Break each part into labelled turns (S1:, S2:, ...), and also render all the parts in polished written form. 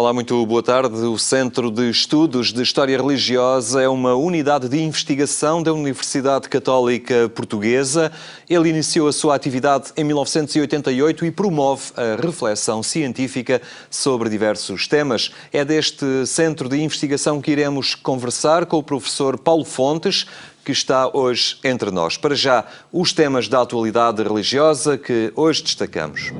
S1: Olá, muito boa tarde. O Centro de Estudos de História Religiosa é uma unidade de investigação da Universidade Católica Portuguesa. Ele iniciou a sua atividade em 1988 e promove a reflexão científica sobre diversos temas. É deste centro de investigação que iremos conversar com o professor Paulo Fontes, que está hoje entre nós. Para já, os temas da atualidade religiosa que hoje destacamos.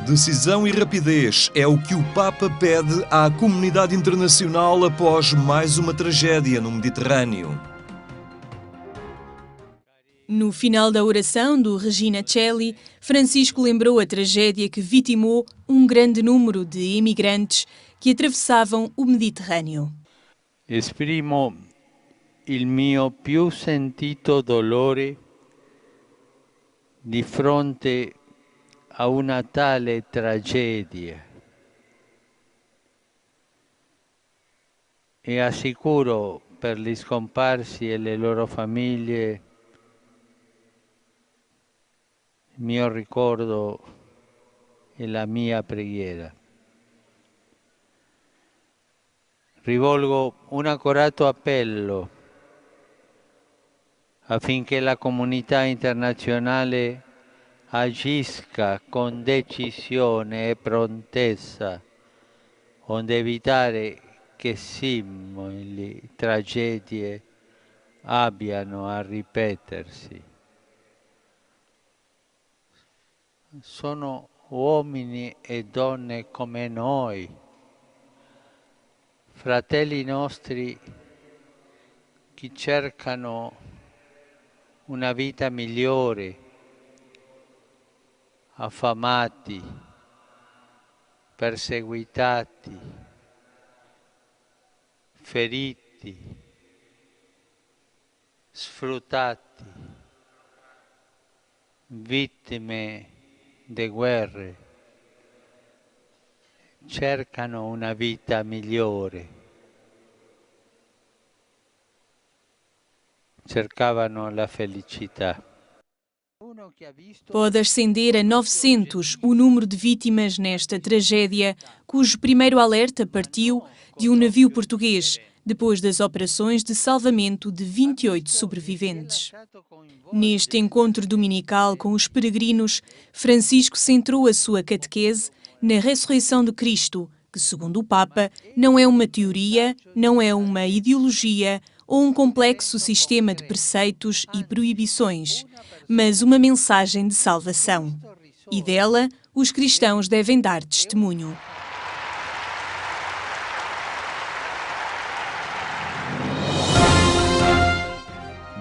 S1: Decisão e rapidez é o que o Papa pede à comunidade internacional após mais uma tragédia no Mediterrâneo.
S2: No final da oração do Regina Coeli, Francisco lembrou a tragédia que vitimou um grande número de imigrantes que atravessavam o Mediterrâneo.
S3: Esprimo il mio più sentito dolore di fronte a una tale tragedia e assicuro per gli scomparsi e le loro famiglie il mio ricordo e la mia preghiera. Rivolgo un accorato appello affinché la comunità internazionale agisca con decisione e prontezza, onde evitare che simili tragedie abbiano a ripetersi. Sono uomini e donne come noi, fratelli nostri che cercano una vita migliore, affamati, perseguitati, feriti, sfruttati, vittime di guerre, cercano una vita migliore, cercavano la felicità.
S2: Pode ascender a 900 o número de vítimas nesta tragédia, cujo primeiro alerta partiu de um navio português, depois das operações de salvamento de 28 sobreviventes. Neste encontro dominical com os peregrinos, Francisco centrou a sua catequese na ressurreição de Cristo, que, segundo o Papa, não é uma teoria, não é uma ideologia ou um complexo sistema de preceitos e proibições, mas uma mensagem de salvação. E dela, os cristãos devem dar testemunho.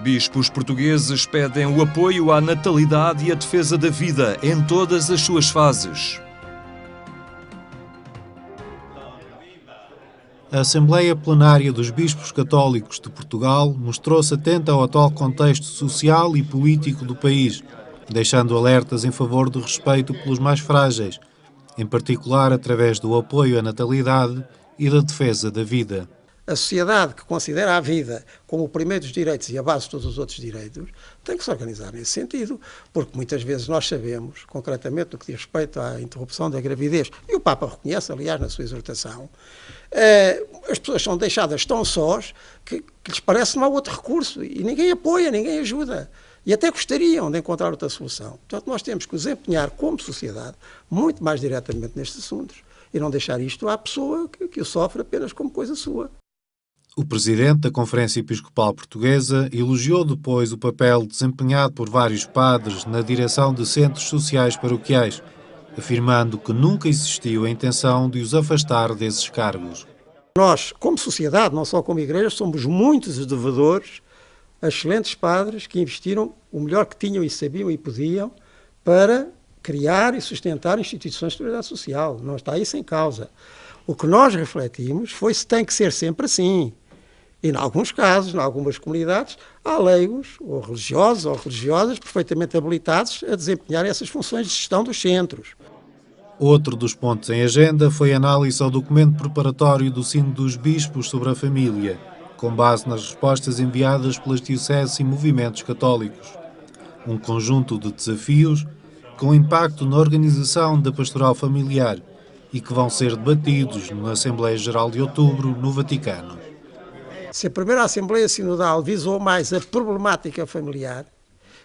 S1: Bispos portugueses pedem o apoio à natalidade e à defesa da vida em todas as suas fases.
S4: A Assembleia Plenária dos Bispos Católicos de Portugal mostrou-se atenta ao atual contexto social e político do país, deixando alertas em favor do respeito pelos mais frágeis, em particular através do apoio à natalidade e da defesa da vida.
S5: A sociedade que considera a vida como o primeiro dos direitos e a base de todos os outros direitos tem que se organizar nesse sentido, porque muitas vezes nós sabemos, concretamente no que diz respeito à interrupção da gravidez, e o Papa reconhece, aliás, na sua exortação, as pessoas são deixadas tão sós que lhes parece que não há outro recurso e ninguém apoia, ninguém ajuda. E até gostariam de encontrar outra solução. Portanto, nós temos que nos empenhar como sociedade muito mais diretamente nestes assuntos e não deixar isto à pessoa que o sofre apenas como coisa sua.
S4: O presidente da Conferência Episcopal Portuguesa elogiou depois o papel desempenhado por vários padres na direção de centros sociais paroquiais, afirmando que nunca existiu a intenção de os afastar desses cargos.
S5: Nós, como sociedade, não só como igreja, somos muitos os devedores a excelentes padres que investiram o melhor que tinham e sabiam e podiam para criar e sustentar instituições de seguridade social. Não está isso em causa. O que nós refletimos foi se tem que ser sempre assim. E, em alguns casos, em algumas comunidades, há leigos, ou religiosos ou religiosas, perfeitamente habilitados a desempenhar essas funções de gestão dos centros.
S4: Outro dos pontos em agenda foi a análise ao documento preparatório do Sínodo dos Bispos sobre a família, com base nas respostas enviadas pelas dioceses e movimentos católicos. Um conjunto de desafios com impacto na organização da pastoral familiar e que vão ser debatidos na Assembleia Geral de Outubro, no Vaticano.
S5: Se a primeira Assembleia Sinodal visou mais a problemática familiar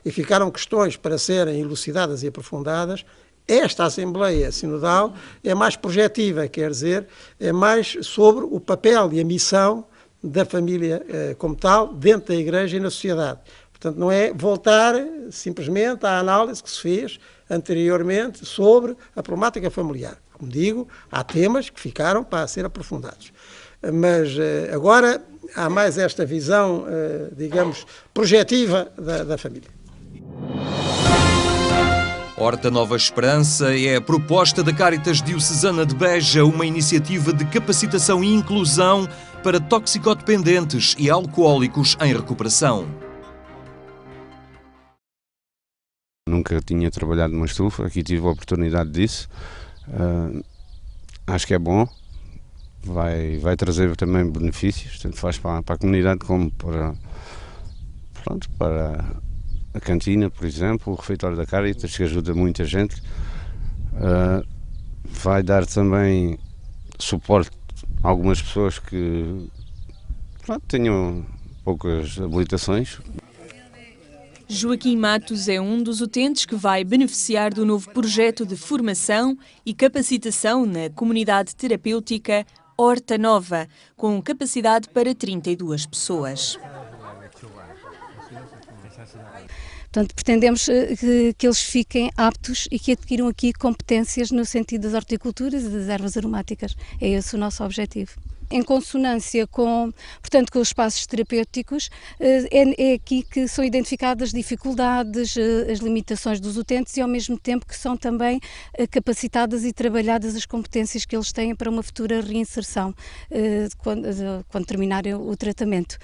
S5: e ficaram questões para serem elucidadas e aprofundadas, esta Assembleia Sinodal é mais projetiva, quer dizer, é mais sobre o papel e a missão da família como tal, dentro da Igreja e na sociedade. Portanto, não é voltar simplesmente à análise que se fez anteriormente sobre a problemática familiar. Como digo, há temas que ficaram para ser aprofundados. Mas agora há mais esta visão, digamos, projetiva da família.
S1: Horta Nova Esperança é a proposta da Cáritas Diocesana de Beja, uma iniciativa de capacitação e inclusão para toxicodependentes e alcoólicos em recuperação.
S6: Nunca tinha trabalhado numa estufa, aqui tive a oportunidade disso. Acho que é bom, vai trazer também benefícios, tanto faz para a comunidade como para a cantina, por exemplo, o refeitório da Cáritas, que ajuda muita gente. Vai dar também suporte a algumas pessoas que tenham poucas habilitações.
S2: Joaquim Matos é um dos utentes que vai beneficiar do novo projeto de formação e capacitação na comunidade terapêutica Horta Nova, com capacidade para 32 pessoas.
S7: Portanto, pretendemos que eles fiquem aptos e que adquiram aqui competências no sentido das horticulturas e das ervas aromáticas. É esse o nosso objetivo. Em consonância com os espaços terapêuticos, é aqui que são identificadas as dificuldades, as limitações dos utentes e ao mesmo tempo que são também capacitadas e trabalhadas as competências que eles têm para uma futura reinserção quando terminarem o tratamento.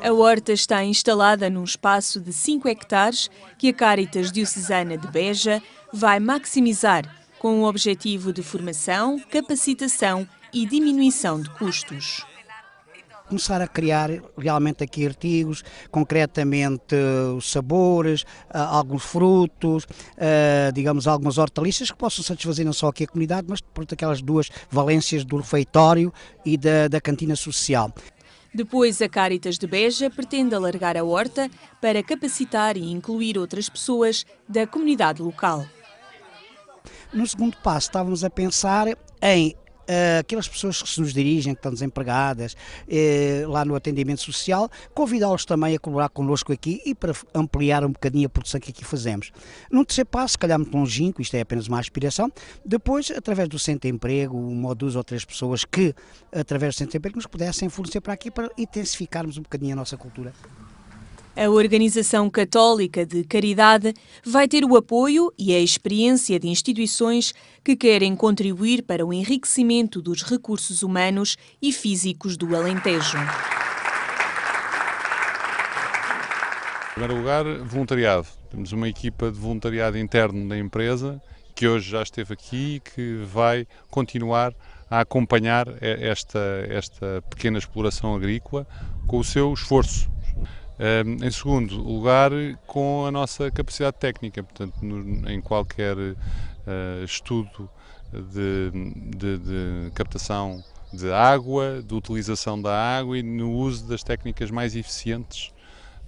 S2: A horta está instalada num espaço de 5 hectares que a Cáritas Diocesana de Beja vai maximizar com o objetivo de formação, capacitação e diminuição de custos.
S8: Começar a criar realmente aqui artigos, concretamente os sabores, alguns frutos, digamos algumas hortaliças que possam satisfazer não só aqui a comunidade, mas pronto, aquelas duas valências do refeitório e da cantina social.
S2: Depois, a Cáritas de Beja pretende alargar a horta para capacitar e incluir outras pessoas da comunidade local.
S8: No segundo passo, estávamos a pensar em aquelas pessoas que se nos dirigem, que estão desempregadas, lá no atendimento social, convidá-los também a colaborar connosco aqui e para ampliar um bocadinho a produção que aqui fazemos. Num terceiro passo, se calhar muito longínquo, isto é apenas uma aspiração, depois, através do centro de emprego, uma ou duas ou três pessoas que, através do centro de emprego, nos pudessem fornecer para aqui para intensificarmos um bocadinho a nossa cultura.
S2: A Organização Católica de Caridade vai ter o apoio e a experiência de instituições que querem contribuir para o enriquecimento dos recursos humanos e físicos do Alentejo.
S9: Em primeiro lugar, voluntariado. Temos uma equipa de voluntariado interno da empresa que hoje já esteve aqui e que vai continuar a acompanhar esta pequena exploração agrícola com o seu esforço. Em segundo lugar, com a nossa capacidade técnica, portanto, em qualquer estudo de captação de água, de utilização da água e no uso das técnicas mais eficientes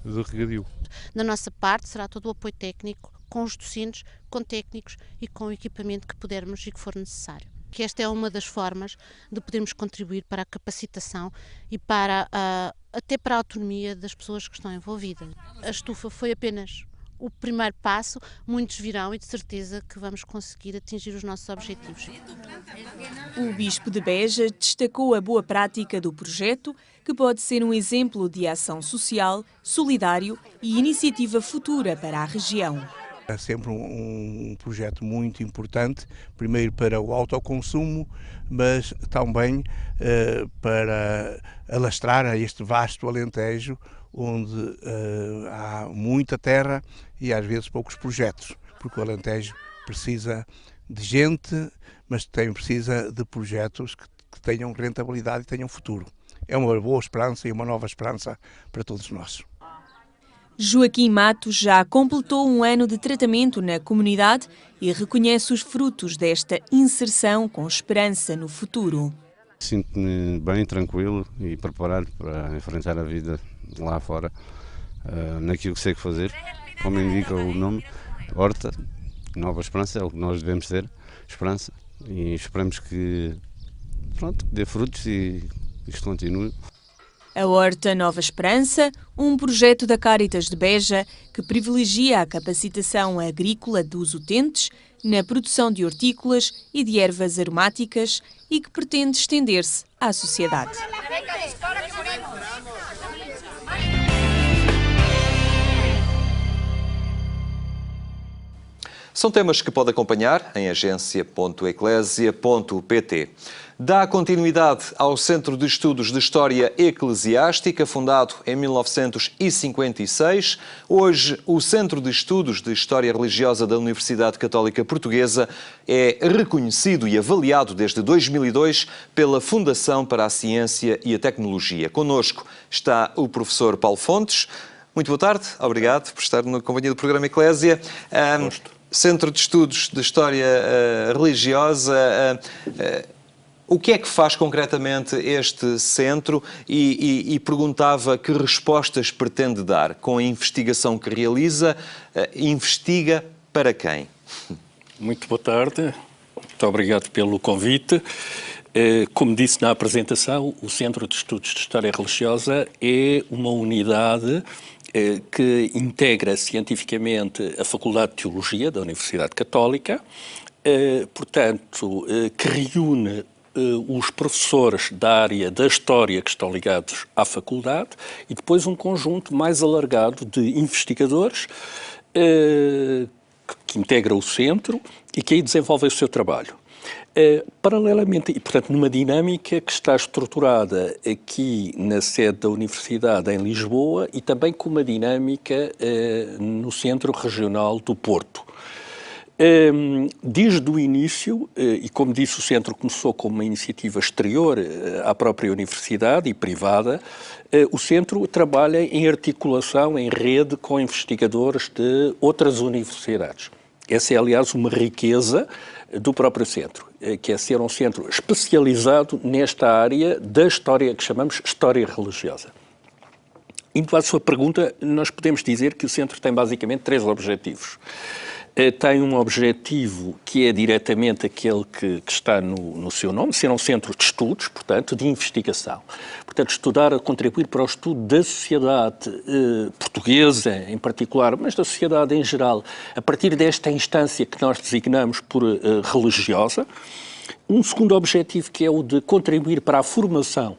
S9: de regadio.
S10: Da nossa parte será todo o apoio técnico, com os docentes, com técnicos e com o equipamento que pudermos e que for necessário. Que esta é uma das formas de podermos contribuir para a capacitação e até para a autonomia das pessoas que estão envolvidas. A estufa foi apenas o primeiro passo, muitos virão e de certeza que vamos conseguir atingir os nossos objetivos.
S2: O Bispo de Beja destacou a boa prática do projeto, que pode ser um exemplo de ação social, solidário e iniciativa futura para a região.
S11: É sempre um projeto muito importante, primeiro para o autoconsumo, mas também para alastrar a este vasto Alentejo, onde há muita terra e às vezes poucos projetos, porque o Alentejo precisa de gente, mas também precisa de projetos que tenham rentabilidade e tenham futuro. É uma boa esperança e uma nova esperança para todos nós.
S2: Joaquim Matos já completou um ano de tratamento na comunidade e reconhece os frutos desta inserção com esperança no futuro.
S6: Sinto-me bem, tranquilo e preparado para enfrentar a vida lá fora, naquilo que sei que fazer. Como indica o nome, Horta Nova Esperança, é o que nós devemos ter, esperança, e esperamos que dê frutos e isto continue.
S2: A Horta Nova Esperança, um projeto da Cáritas de Beja que privilegia a capacitação agrícola dos utentes na produção de hortícolas e de ervas aromáticas e que pretende estender-se à sociedade.
S1: São temas que pode acompanhar em agência.eclésia.pt. Dá continuidade ao Centro de Estudos de História Eclesiástica, fundado em 1956. Hoje, o Centro de Estudos de História Religiosa da Universidade Católica Portuguesa é reconhecido e avaliado desde 2002 pela Fundação para a Ciência e a Tecnologia. Connosco está o professor Paulo Fontes. Muito boa tarde, obrigado por estar na companhia do programa Eclésia. Centro de Estudos de História Religiosa, o que é que faz concretamente este centro e perguntava que respostas pretende dar com a investigação que realiza, investiga para quem?
S12: Muito boa tarde, muito obrigado pelo convite. Como disse na apresentação, o Centro de Estudos de História Religiosa é uma unidade que integra cientificamente a Faculdade de Teologia da Universidade Católica, portanto, que reúne os professores da área da História que estão ligados à faculdade e depois um conjunto mais alargado de investigadores que integra o centro e que aí desenvolvem o seu trabalho. Paralelamente, e portanto numa dinâmica que está estruturada aqui na sede da Universidade em Lisboa e também com uma dinâmica no Centro Regional do Porto. Desde o início, e como disse, o centro começou como uma iniciativa exterior à própria universidade e privada, o centro trabalha em articulação, em rede com investigadores de outras universidades. Essa é, aliás, uma riqueza do próprio centro, que é ser um centro especializado nesta área da história que chamamos história religiosa. Indo à sua pergunta, nós podemos dizer que o centro tem basicamente 3 objetivos. Tem um objetivo que é diretamente aquele que está no seu nome, ser um centro de estudos, portanto, de investigação. Portanto, estudar, contribuir para o estudo da sociedade portuguesa em particular, mas da sociedade em geral, a partir desta instância que nós designamos por religiosa. Um segundo objetivo que é o de contribuir para a formação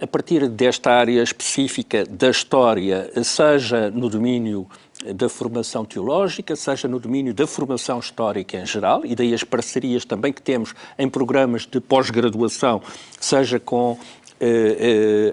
S12: a partir desta área específica da história, seja no domínio da formação teológica, seja no domínio da formação histórica em geral, e daí as parcerias também que temos em programas de pós-graduação, seja com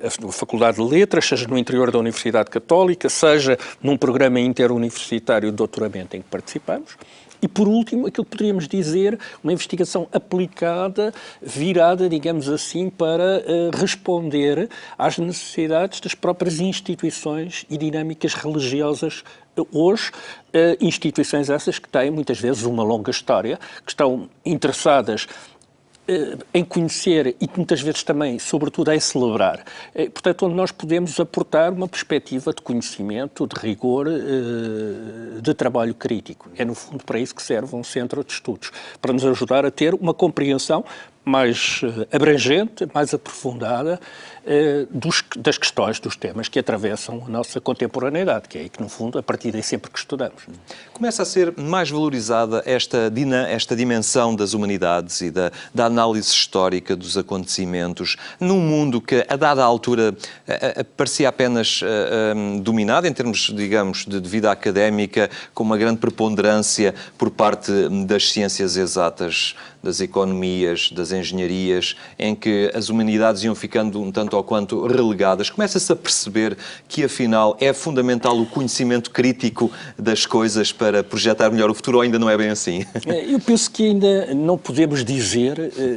S12: a Faculdade de Letras, seja no interior da Universidade Católica, seja num programa interuniversitário de doutoramento em que participamos. E, por último, aquilo que poderíamos dizer, uma investigação aplicada, virada, digamos assim, para responder às necessidades das próprias instituições e dinâmicas religiosas hoje, instituições essas que têm, muitas vezes, uma longa história, que estão interessadas em conhecer e muitas vezes também, sobretudo, em celebrar. Portanto, onde nós podemos aportar uma perspectiva de conhecimento, de rigor, de trabalho crítico. É, no fundo, para isso que serve um centro de estudos, para nos ajudar a ter uma compreensão mais abrangente, mais aprofundada das questões, dos temas que atravessam a nossa contemporaneidade, que é aí que, no fundo, a partir daí sempre que estudamos.
S1: Começa a ser mais valorizada esta dimensão das humanidades e da análise histórica dos acontecimentos, num mundo que, a dada altura, parecia apenas dominado, em termos, digamos, de vida académica, com uma grande preponderância por parte das ciências exatas. das economias, das engenharias, em que as humanidades iam ficando um tanto ou quanto relegadas, começa-se a perceber que, afinal, é fundamental o conhecimento crítico das coisas para projetar melhor o futuro, ou ainda não é bem assim?
S12: Eu penso que ainda não podemos dizer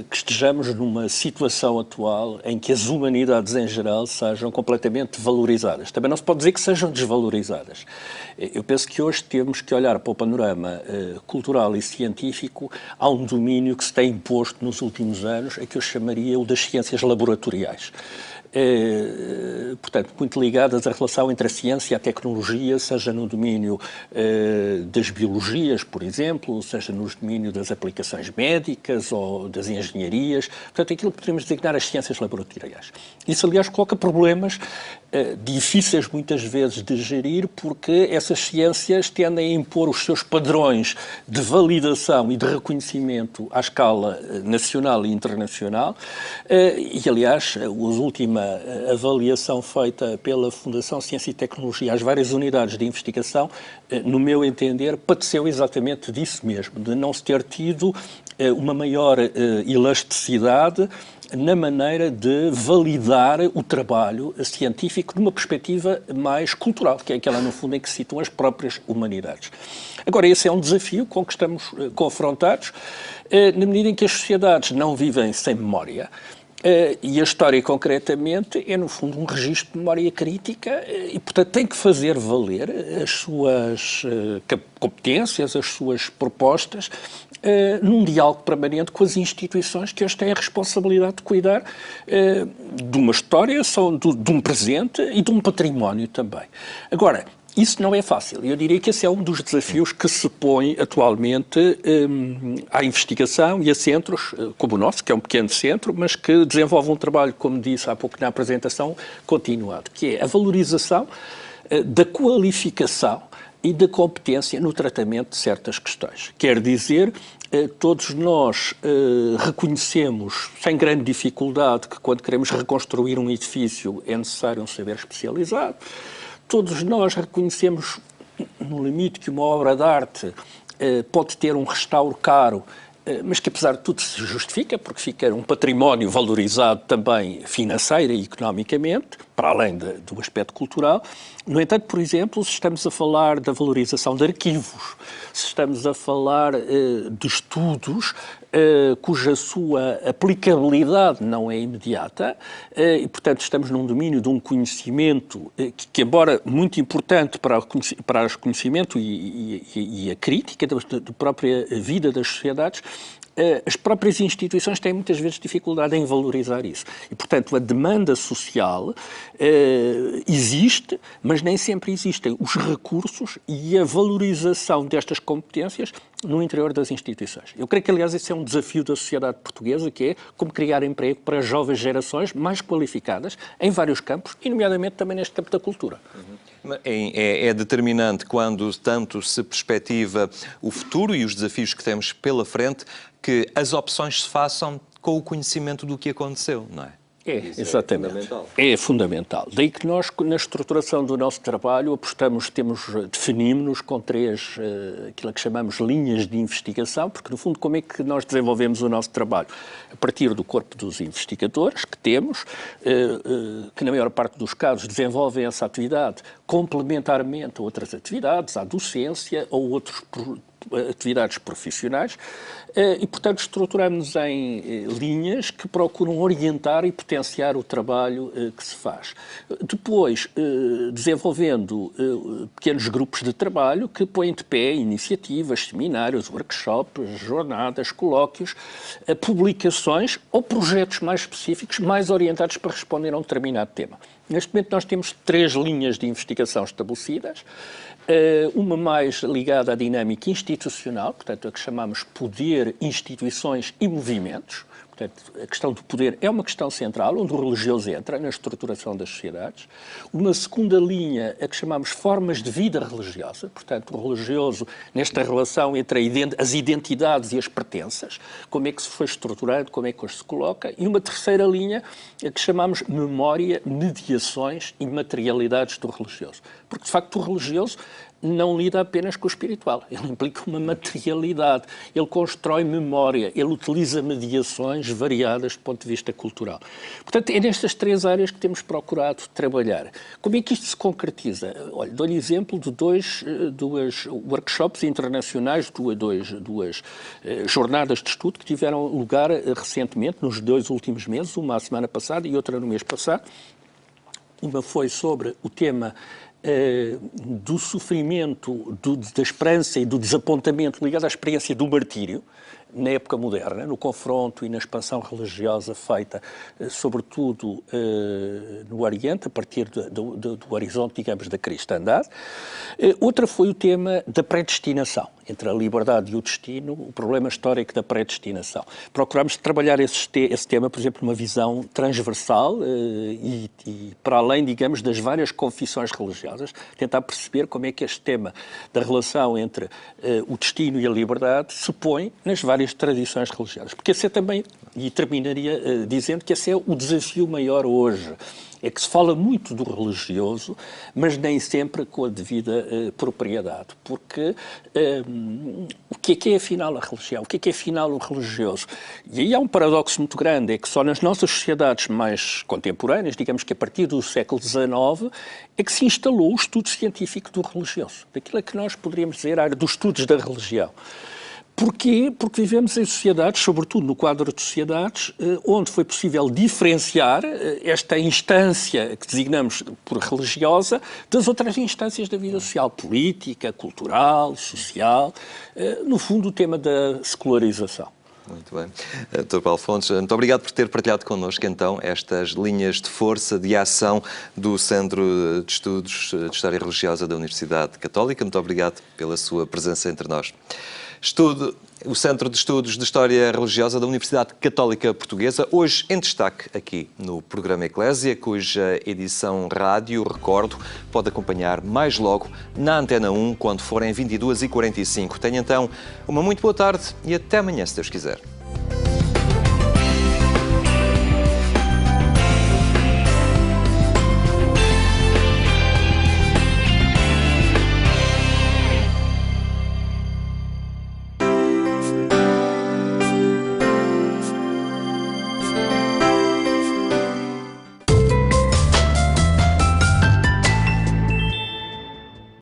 S12: que estejamos numa situação atual em que as humanidades em geral sejam completamente valorizadas. Também não se pode dizer que sejam desvalorizadas. Eu penso que hoje temos que olhar para o panorama cultural e científico. Há um domínio que se tem imposto nos últimos anos, que eu chamaria o das ciências laboratoriais. Portanto, muito ligadas à relação entre a ciência e a tecnologia, seja no domínio das biologias, por exemplo, seja no domínio das aplicações médicas ou das engenharias, portanto, aquilo que podemos designar as ciências laboratoriais. Isso, aliás, coloca problemas difíceis muitas vezes de gerir, porque essas ciências tendem a impor os seus padrões de validação e de reconhecimento à escala nacional e internacional, e, aliás, a última avaliação feita pela Fundação Ciência e Tecnologia às várias unidades de investigação, no meu entender, padeceu exatamente disso mesmo, de não se ter tido uma maior elasticidade na maneira de validar o trabalho científico numa perspectiva mais cultural, que é aquela, no fundo, em que se situam as próprias humanidades. Agora, esse é um desafio com que estamos confrontados, na medida em que as sociedades não vivem sem memória. E a história, concretamente, é, no fundo, um registro de memória crítica e, portanto, tem que fazer valer as suas competências, as suas propostas, num diálogo permanente com as instituições que hoje têm a responsabilidade de cuidar de uma história, de um presente e de um património também. Agora, isso não é fácil. Eu diria que esse é um dos desafios que se põe atualmente à investigação e a centros como o nosso, que é um pequeno centro, mas que desenvolve um trabalho, como disse há pouco na apresentação, continuado, que é a valorização da qualificação e da competência no tratamento de certas questões. Quer dizer, todos nós reconhecemos, sem grande dificuldade, que quando queremos reconstruir um edifício é necessário um saber especializado. Todos nós reconhecemos, no limite, que uma obra de arte pode ter um restauro caro, mas que, apesar de tudo, se justifica, porque fica um património valorizado também financeira e economicamente, para além do aspecto cultural. No entanto, por exemplo, se estamos a falar da valorização de arquivos, se estamos a falar de estudos cuja sua aplicabilidade não é imediata, e, portanto, estamos num domínio de um conhecimento que embora muito importante para o conhecimento e a crítica da própria vida das sociedades, as próprias instituições têm muitas vezes dificuldade em valorizar isso. E, portanto, a demanda social existe, mas nem sempre existem os recursos e a valorização destas competências no interior das instituições. Eu creio que, aliás, esse é um desafio da sociedade portuguesa, que é como criar emprego para jovens gerações mais qualificadas em vários campos, e nomeadamente também neste campo da cultura.
S1: É determinante quando tanto se perspectiva o futuro e os desafios que temos pela frente, que as opções se façam com o conhecimento do que aconteceu, não é?
S12: Exatamente. É fundamental. Daí que nós, na estruturação do nosso trabalho, definimos-nos com três, aquilo que chamamos linhas de investigação, porque, no fundo, como é que nós desenvolvemos o nosso trabalho? A partir do corpo dos investigadores que temos, que, na maior parte dos casos, desenvolvem essa atividade complementarmente a outras atividades, à docência ou outros atividades profissionais, e, portanto, estruturamos em linhas que procuram orientar e potenciar o trabalho que se faz. Depois, desenvolvendo pequenos grupos de trabalho que põem de pé iniciativas, seminários, workshops, jornadas, colóquios, publicações ou projetos mais específicos, mais orientados para responder a um determinado tema. Neste momento nós temos 3 linhas de investigação estabelecidas, uma mais ligada à dinâmica institucional, portanto a que chamamos poder, instituições e movimentos. Portanto, a questão do poder é uma questão central, onde o religioso entra na estruturação das sociedades. Uma segunda linha, a que chamamos formas de vida religiosa, portanto, o religioso nesta relação entre as identidades e as pertenças, como é que se foi estruturando, como é que hoje se coloca. E uma terceira linha, a que chamamos memória, mediações e materialidades do religioso. Porque, de facto, o religioso não lida apenas com o espiritual, ele implica uma materialidade, ele constrói memória, ele utiliza mediações variadas do ponto de vista cultural. Portanto, é nestas três áreas que temos procurado trabalhar. Como é que isto se concretiza? Olha, dou-lhe exemplo de dois workshops internacionais, duas jornadas de estudo que tiveram lugar recentemente, nos 2 últimos meses, uma a semana passada e outra no mês passado. Uma foi sobre o tema do sofrimento, da esperança e do desapontamento ligado à experiência do martírio na época moderna, no confronto e na expansão religiosa feita, sobretudo, no Oriente, a partir do horizonte, digamos, da cristandade. Outra foi o tema da predestinação, entre a liberdade e o destino, o problema histórico da predestinação. Procurámos trabalhar esse tema, por exemplo, numa visão transversal e para além, digamos, das várias confissões religiosas, tentar perceber como é que este tema da relação entre o destino e a liberdade se põe nas várias tradições religiosas. Porque esse é também, e terminaria dizendo que esse é o desafio maior hoje, é que se fala muito do religioso, mas nem sempre com a devida propriedade. Porque o que é afinal a religião? O que é afinal o religioso? E aí há um paradoxo muito grande, é que só nas nossas sociedades mais contemporâneas, digamos que a partir do século XIX, é que se instalou o estudo científico do religioso. Daquilo que nós poderíamos dizer a área dos estudos da religião. Porquê? Porque vivemos em sociedades, sobretudo no quadro de sociedades, onde foi possível diferenciar esta instância que designamos por religiosa das outras instâncias da vida social, política, cultural, social, no fundo o tema da secularização.
S1: Muito bem. Dr. Paulo Fontes, muito obrigado por ter partilhado connosco, então, estas linhas de força, de ação do Centro de Estudos de História Religiosa da Universidade Católica. Muito obrigado pela sua presença entre nós. O Centro de Estudos de História Religiosa da Universidade Católica Portuguesa, hoje em destaque aqui no programa Eclésia, cuja edição rádio, recordo, pode acompanhar mais logo na Antena 1, quando forem 22h45. Tenha então uma muito boa tarde e até amanhã, se Deus quiser.